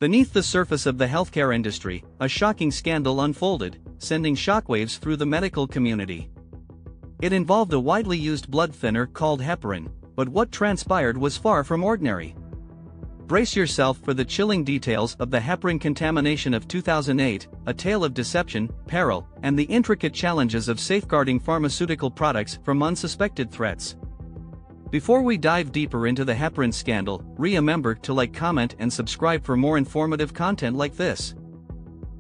Beneath the surface of the healthcare industry, a shocking scandal unfolded, sending shockwaves through the medical community. It involved a widely used blood thinner called heparin, but what transpired was far from ordinary. Brace yourself for the chilling details of the heparin contamination of 2008, a tale of deception, peril, and the intricate challenges of safeguarding pharmaceutical products from unsuspected threats. Before we dive deeper into the heparin scandal, remember to like, comment, and subscribe for more informative content like this.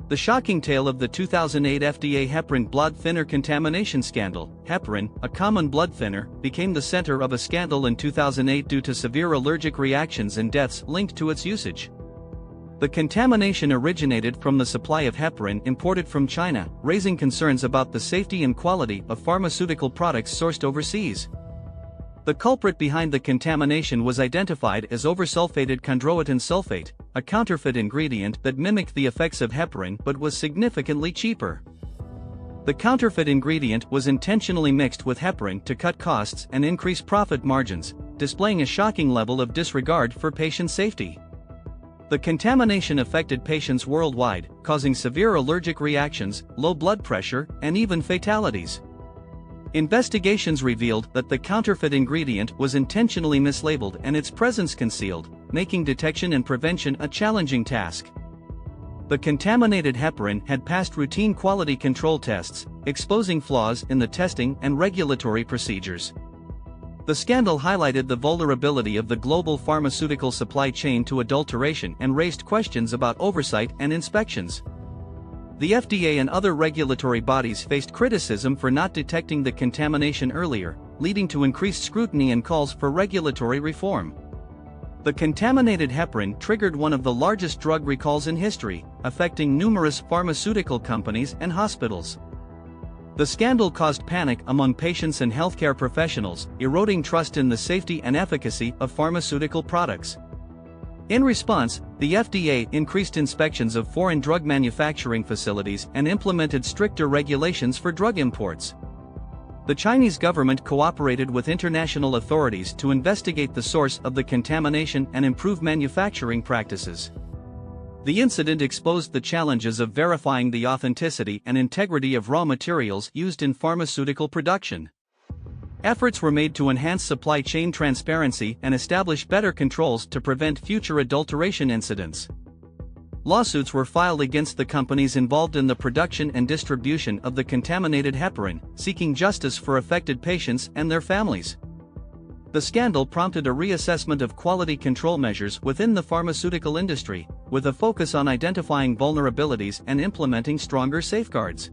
The shocking tale of the 2008 FDA heparin blood thinner contamination scandal. Heparin, a common blood thinner, became the center of a scandal in 2008 due to severe allergic reactions and deaths linked to its usage. The contamination originated from the supply of heparin imported from China, raising concerns about the safety and quality of pharmaceutical products sourced overseas. The culprit behind the contamination was identified as oversulfated chondroitin sulfate, a counterfeit ingredient that mimicked the effects of heparin but was significantly cheaper. The counterfeit ingredient was intentionally mixed with heparin to cut costs and increase profit margins, displaying a shocking level of disregard for patient safety. The contamination affected patients worldwide, causing severe allergic reactions, low blood pressure, and even fatalities. Investigations revealed that the counterfeit ingredient was intentionally mislabeled and its presence concealed, making detection and prevention a challenging task. The contaminated heparin had passed routine quality control tests, exposing flaws in the testing and regulatory procedures. The scandal highlighted the vulnerability of the global pharmaceutical supply chain to adulteration and raised questions about oversight and inspections. The FDA and other regulatory bodies faced criticism for not detecting the contamination earlier, leading to increased scrutiny and calls for regulatory reform. The contaminated heparin triggered one of the largest drug recalls in history, affecting numerous pharmaceutical companies and hospitals. The scandal caused panic among patients and healthcare professionals, eroding trust in the safety and efficacy of pharmaceutical products. In response, the FDA increased inspections of foreign drug manufacturing facilities and implemented stricter regulations for drug imports. The Chinese government cooperated with international authorities to investigate the source of the contamination and improve manufacturing practices. The incident exposed the challenges of verifying the authenticity and integrity of raw materials used in pharmaceutical production. Efforts were made to enhance supply chain transparency and establish better controls to prevent future adulteration incidents. Lawsuits were filed against the companies involved in the production and distribution of the contaminated heparin, seeking justice for affected patients and their families. The scandal prompted a reassessment of quality control measures within the pharmaceutical industry, with a focus on identifying vulnerabilities and implementing stronger safeguards.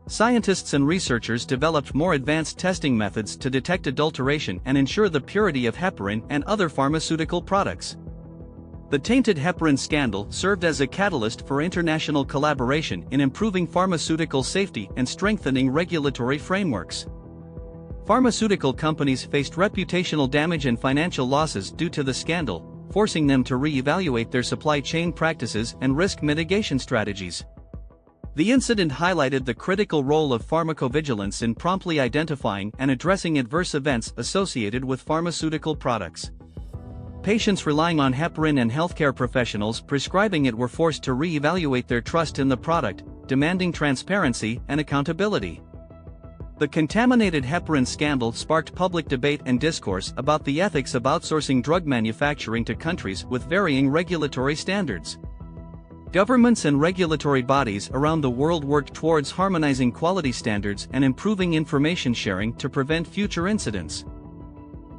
Scientists and researchers developed more advanced testing methods to detect adulteration and ensure the purity of heparin and other pharmaceutical products. The tainted heparin scandal served as a catalyst for international collaboration in improving pharmaceutical safety and strengthening regulatory frameworks. Pharmaceutical companies faced reputational damage and financial losses due to the scandal, forcing them to re-evaluate their supply chain practices and risk mitigation strategies. The incident highlighted the critical role of pharmacovigilance in promptly identifying and addressing adverse events associated with pharmaceutical products. Patients relying on heparin and healthcare professionals prescribing it were forced to re-evaluate their trust in the product, demanding transparency and accountability. The contaminated heparin scandal sparked public debate and discourse about the ethics of outsourcing drug manufacturing to countries with varying regulatory standards. Governments and regulatory bodies around the world worked towards harmonizing quality standards and improving information sharing to prevent future incidents.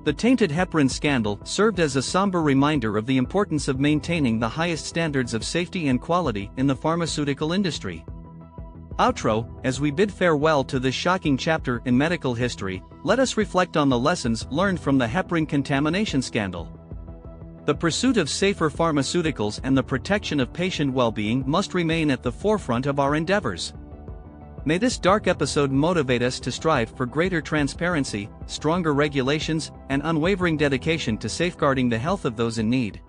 The tainted heparin scandal served as a somber reminder of the importance of maintaining the highest standards of safety and quality in the pharmaceutical industry. Outro: as we bid farewell to this shocking chapter in medical history, let us reflect on the lessons learned from the heparin contamination scandal. The pursuit of safer pharmaceuticals and the protection of patient well-being must remain at the forefront of our endeavors. May this dark episode motivate us to strive for greater transparency, stronger regulations, and unwavering dedication to safeguarding the health of those in need.